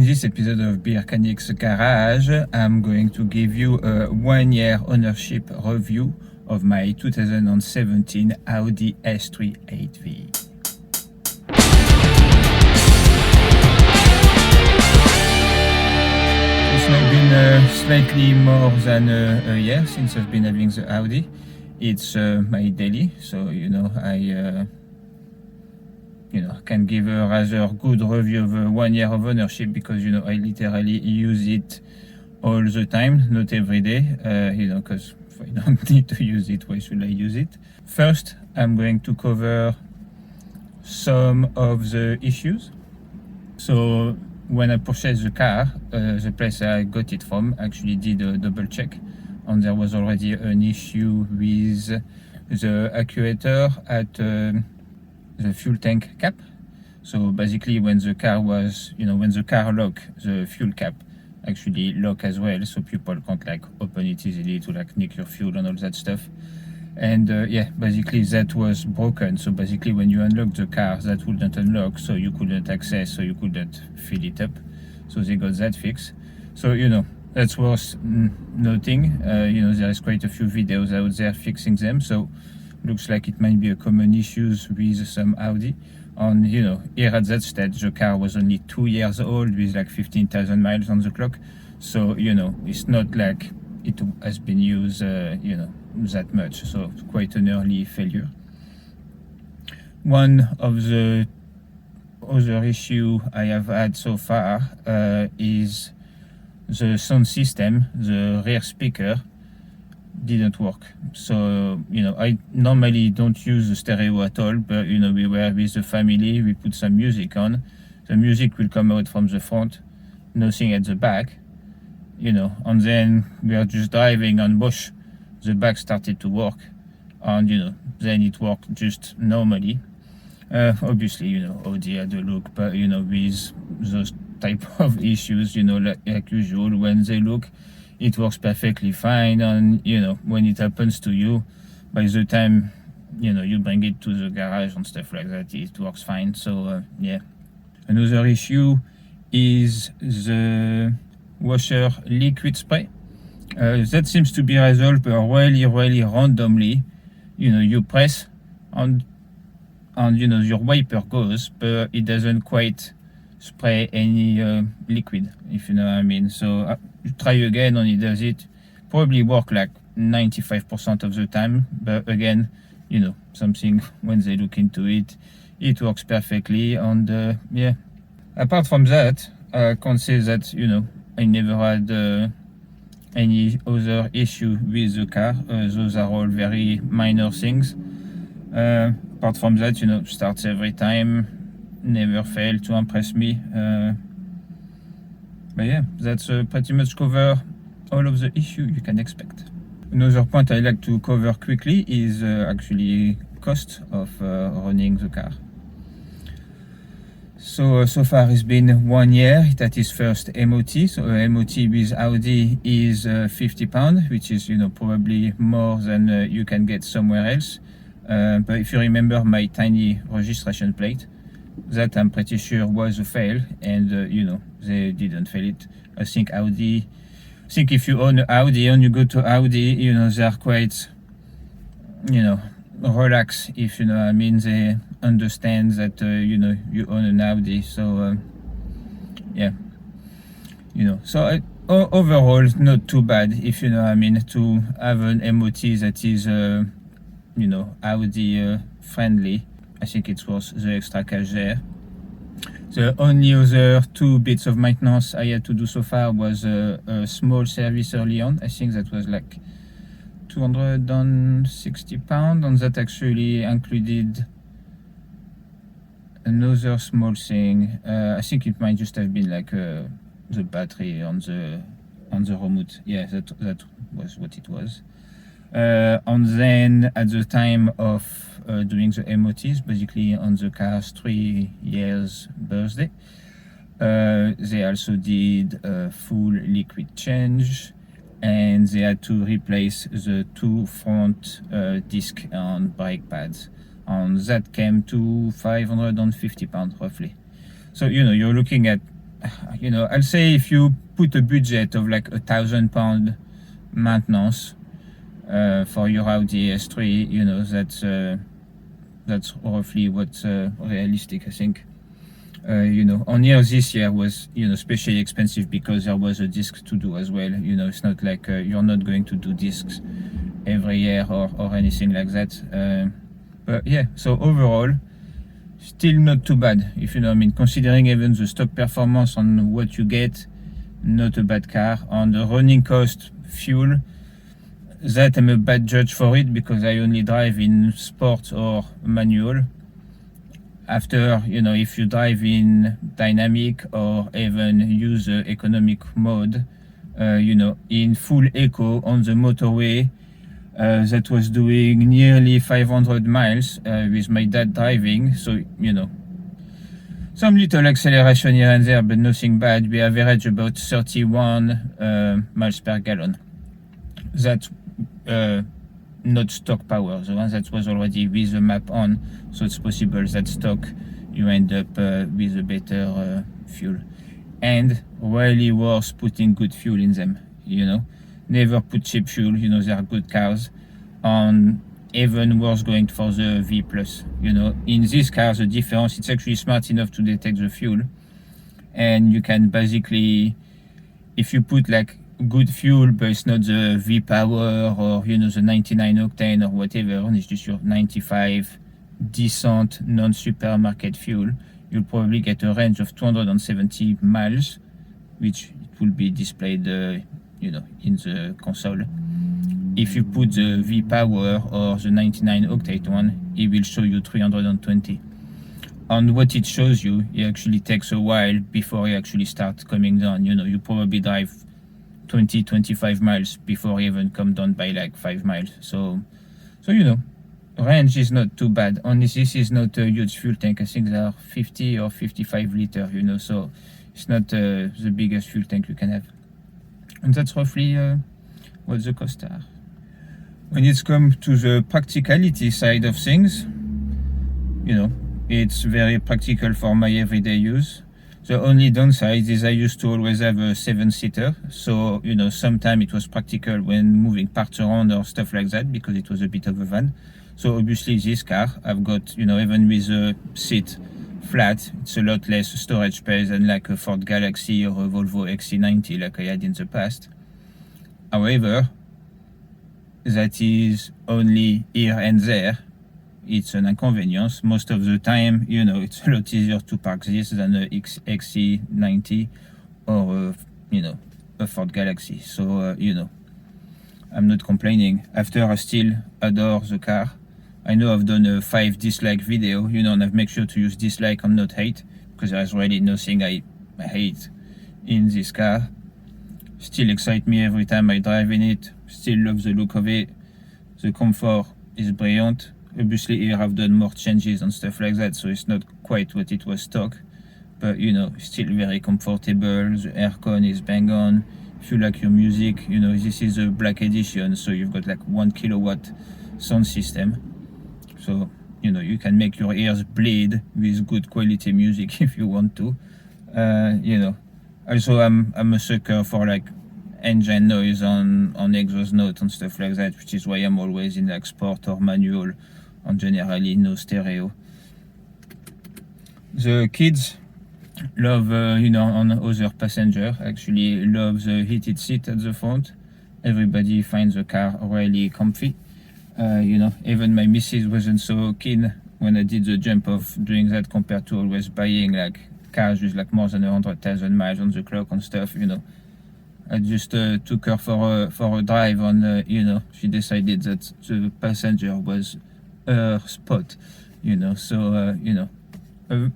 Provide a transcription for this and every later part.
In this episode of Birkanik's Garage, I'm going to give you a 1-year ownership review of my 2017 Audi S3 8V. It's now been slightly more than a year since I've been having the Audi. It's my daily, so I can give a rather good review of 1 year of ownership because I literally use it all the time, not every day, because if I don't need to use it, why should I use it? First, I'm going to cover some of the issues. So when I purchased the car, the place I got it from actually did a double check, and there was already an issue with the actuator at the fuel tank cap. So basically when the car was, when the car lock, the fuel cap actually lock as well, so people can't open it easily to nick your fuel and all that stuff. And basically that was broken. So basically when you unlock the car, that wouldn't unlock, so you couldn't access, so you couldn't fill it up. So they got that fixed. So that's worth noting. There is quite a few videos out there fixing them, so looks like it might be a common issue with some Audi. And here at that stage, the car was only 2 years old with 15,000 miles on the clock. So it's not like it has been used that much. So quite an early failure. One of the other issue I have had so far is the sound system. The rear speaker didn't work. So I normally don't use the stereo at all, but we were with the family, we put some music on, the music will come out from the front, nothing at the back, and then we are just driving on Bosch, the back started to work, and then it worked just normally. Obviously Audi had a look, but with those type of issues, like usual, when they look, it works perfectly fine, and when it happens to you, by the time you bring it to the garage and stuff like that, it works fine. So another issue is the washer liquid spray. That seems to be resolved, but really randomly. You press and your wiper goes, but it doesn't quite spray any liquid, if you know what I mean. So you try again and it does it. Probably work 95% of the time, but again, something, when they look into it, it works perfectly. And apart from that, I can't say that I never had any other issue with the car. Those are all very minor things. Apart from that, starts every time, never failed to impress me. But yeah, that's pretty much cover all of the issue you can expect. Another point I like to cover quickly is actually cost of running the car. So far it's been 1 year. It had its first MOT. So MOT with Audi is £50, which is probably more than you can get somewhere else. But if you remember my tiny registration plate, that I'm pretty sure was a fail, and they didn't fail it. I think if you own an Audi and you go to Audi, they are quite relaxed, if you know what I mean. They understand that you own an Audi, so so overall not too bad, if you know what I mean, to have an MOT that is Audi friendly. I think it's worth the extra cash there. The only other 2 bits of maintenance I had to do so far was a small service early on. I think that was £260, and that actually included another small thing. I think it might just have been the battery on the remote. Yeah, that was what it was. And then at the time of doing the MOTs, basically on the car's 3 years birthday, they also did a full liquid change, and they had to replace the 2 front disc and brake pads, and that came to £550 roughly. So you're looking at you know, I'll say if you put a budget of like £1,000 maintenance for your Audi S3, you know, that's roughly what's realistic, I think. You know, on here this year was, you know, especially expensive because there was a disc to do as well. You know, it's not like you're not going to do discs every year or anything like that. But yeah, so overall, still not too bad, if you know what I mean. Considering even the stock performance on what you get, not a bad car. On the running cost, fuel, that I'm a bad judge for it because I only drive in sport or manual. After, you know, if you drive in dynamic or even use the economic mode, you know, in full eco on the motorway, that was doing nearly 500 miles with my dad driving. So, you know, some little acceleration here and there, but nothing bad. We average about 31 miles per gallon. That's not stock power, the one that was already with the map on, so it's possible that stock you end up with a better fuel. And really worth putting good fuel in them, you know. Never put cheap fuel, you know, they are good cars. And even worse going for the V+, you know. In this car, the difference, it's actually smart enough to detect the fuel, and you can basically, if you put like good fuel, but it's not the V power or, you know, the 99 octane or whatever, and it's just your 95 decent non-supermarket fuel, you'll probably get a range of 270 miles, which it will be displayed, you know, in the console. If you put the V power or the 99 octane one, it will show you 320. And what it shows you, it actually takes a while before it actually starts coming down. You know, you probably drive 20-25 miles before you even come down by like 5 miles. So you know, range is not too bad. Only this is not a huge fuel tank. I think they are 50 or 55 liter, you know, so it's not the biggest fuel tank you can have. And that's roughly what the costs are. When it's come to the practicality side of things, you know, it's very practical for my everyday use. The only downside is I used to always have a 7-seater, so, you know, sometimes it was practical when moving parts around or stuff like that because it was a bit of a van. So obviously this car, I've got, you know, even with the seat flat, it's a lot less storage space than like a Ford Galaxy or a Volvo XC90 like I had in the past. However, that is only here and there. It's an inconvenience. Most of the time, you know, it's a lot easier to park this than a XC90 or, you know, a Ford Galaxy. So, you know, I'm not complaining. After, I still adore the car. I know I've done a 5 dislike video, you know, and I've made sure to use dislike and not hate, because there's really nothing I hate in this car. Still excites me every time I drive in it. Still love the look of it. The comfort is brilliant. Obviously here I've done more changes and stuff like that, so it's not quite what it was stock, but you know, still very comfortable. The aircon is bang on. If you like your music, you know, this is a black edition, so you've got like 1 kilowatt sound system, so you know, you can make your ears bleed with good quality music if you want to. You know, also I'm a sucker for like engine noise on exhaust note and stuff like that, which is why I'm always in like sport or manual, and generally no stereo. The kids love, you know, on other passenger, actually love the heated seat at the front. Everybody finds the car really comfy. You know, even my missus wasn't so keen when I did the jump of doing that compared to always buying like cars with like more than 100,000 miles on the clock and stuff, you know. I just took her for a drive, and you know, she decided that the passenger was her spot, you know. So you know,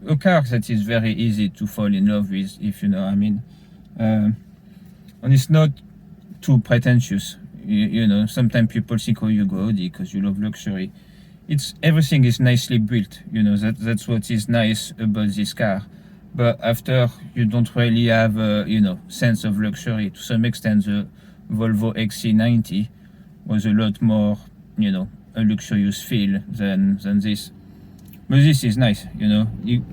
a car that is very easy to fall in love with, if you know what I mean. And it's not too pretentious, you know. Sometimes people think, oh, you go Audi because you love luxury. It's, everything is nicely built, you know. That's what is nice about this car. But after, you don't really have a, you know, sense of luxury. To some extent, the Volvo XC90 was a lot more, you know, a luxurious feel than this. But this is nice, you know. You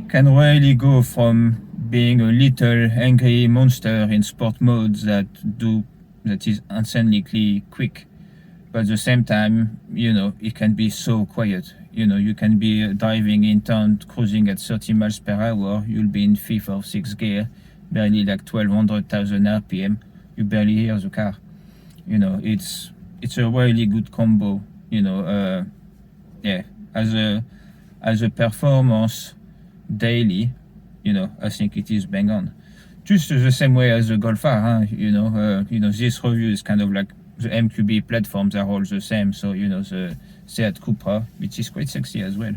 can really go from being a little angry monster in sport modes that is insanely quick, but at the same time, it can be so quiet. You can be driving in town, cruising at 30 miles per hour. You'll be in fifth or sixth gear, barely like 1200,000 RPM. You barely hear the car. It's a really good combo. As a performance daily, I think it is bang on. Just the same way as the Golf R, this review is kind of like the MQB platforms are all the same. So, the Seat Cupra, which is quite sexy as well.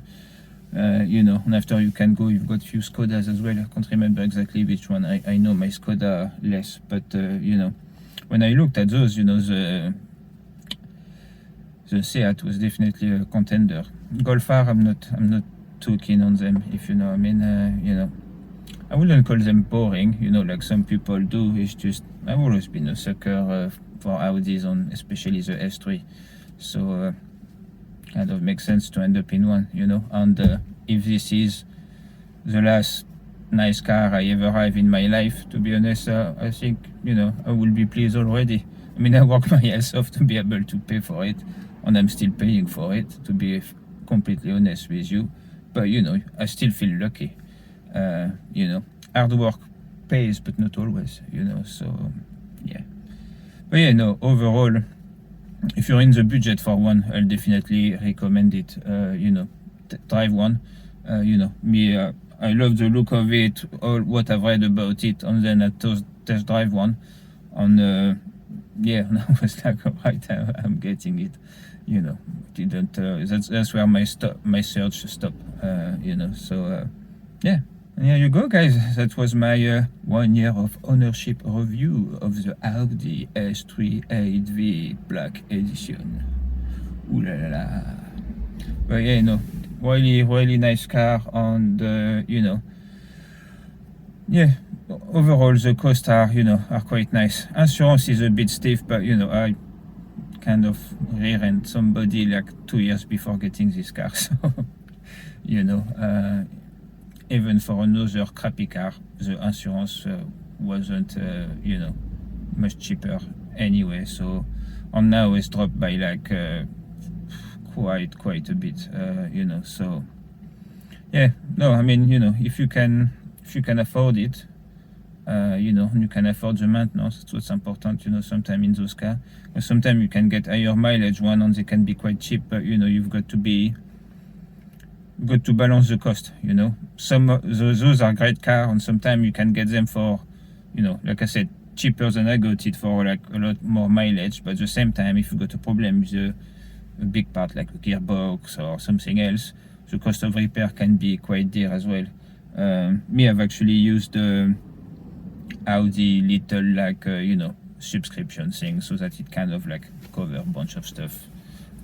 And after you can go, you've got a few Skodas as well. I can't remember exactly which one. I know my Skoda less, but, when I looked at those, the Seat was definitely a contender. Golf R, I'm not too keen on them, if you know what I mean. I wouldn't call them boring, like some people do. It's just I've always been a sucker for Audis, especially the S3. So kind of makes sense to end up in one, And if this is the last nice car I ever have in my life, to be honest, I think I will be pleased already. I work my ass off to be able to pay for it, and I'm still paying for it, to be completely honest with you. But I still feel lucky. Hard work pays, but not always. So yeah. But overall, if you're in the budget for one, I'll definitely recommend it. Drive one. I love the look of it, all what I've read about it, and then I test drive one. And and I was like, all right, I'm getting it. Didn't. That's where my search stopped. So yeah. And here you go, guys. That was my 1 year of ownership review of the Audi S3 8V Black Edition. Ooh la la la. But really, really nice car, and overall the costs are quite nice. Insurance is a bit stiff, but I kind of rear-ended somebody like 2 years before getting this car, so even for another crappy car, the insurance wasn't much cheaper anyway. So, and now it's dropped by like quite a bit. So yeah, no, if you can afford it, you can afford the maintenance. That's what's important. Sometimes in those cars, sometimes you can get higher mileage one, and they can be quite cheap. But you've got to balance the cost. Those are great cars, and sometimes you can get them for, like I said, cheaper than I got it for, like a lot more mileage. But at the same time, if you got a problem with a big part like a gearbox or something else, the cost of repair can be quite dear as well. I've actually used the Audi little subscription thing, so that it kind of like cover a bunch of stuff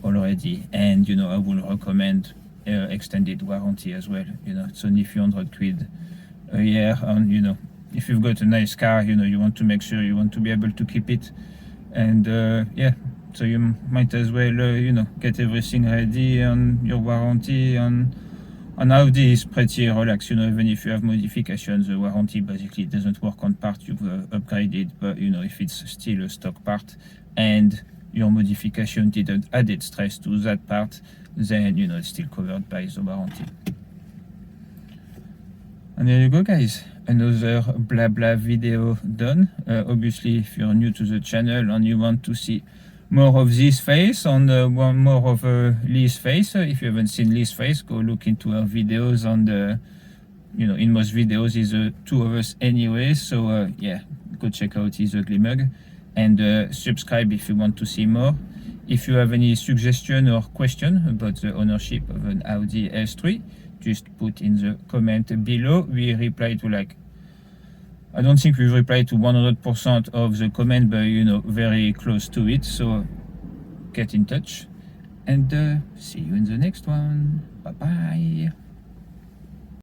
already. And I will recommend extended warranty as well. It's only a few £100 a year, and if you've got a nice car, you want to make sure you want to be able to keep it, and so you might as well get everything ready on your warranty. And Audi is pretty relaxed, even if you have modifications, the warranty basically doesn't work on part you've upgraded. But if it's still a stock part and your modification didn't add stress to that part, then it's still covered by the warranty. And there you go, guys, another blah blah video done. Obviously, if you're new to the channel and you want to see more of this face and more of Lee's face, if you haven't seen Lee's face, go look into our videos. And in most videos is two of us anyway, so go check out his ugly mug, and subscribe if you want to see more. If you have any suggestion or question about the ownership of an Audi S3, just put in the comment below. We reply to I don't think we've replied to 100% of the comment, but very close to it. So get in touch, and see you in the next one. Bye bye.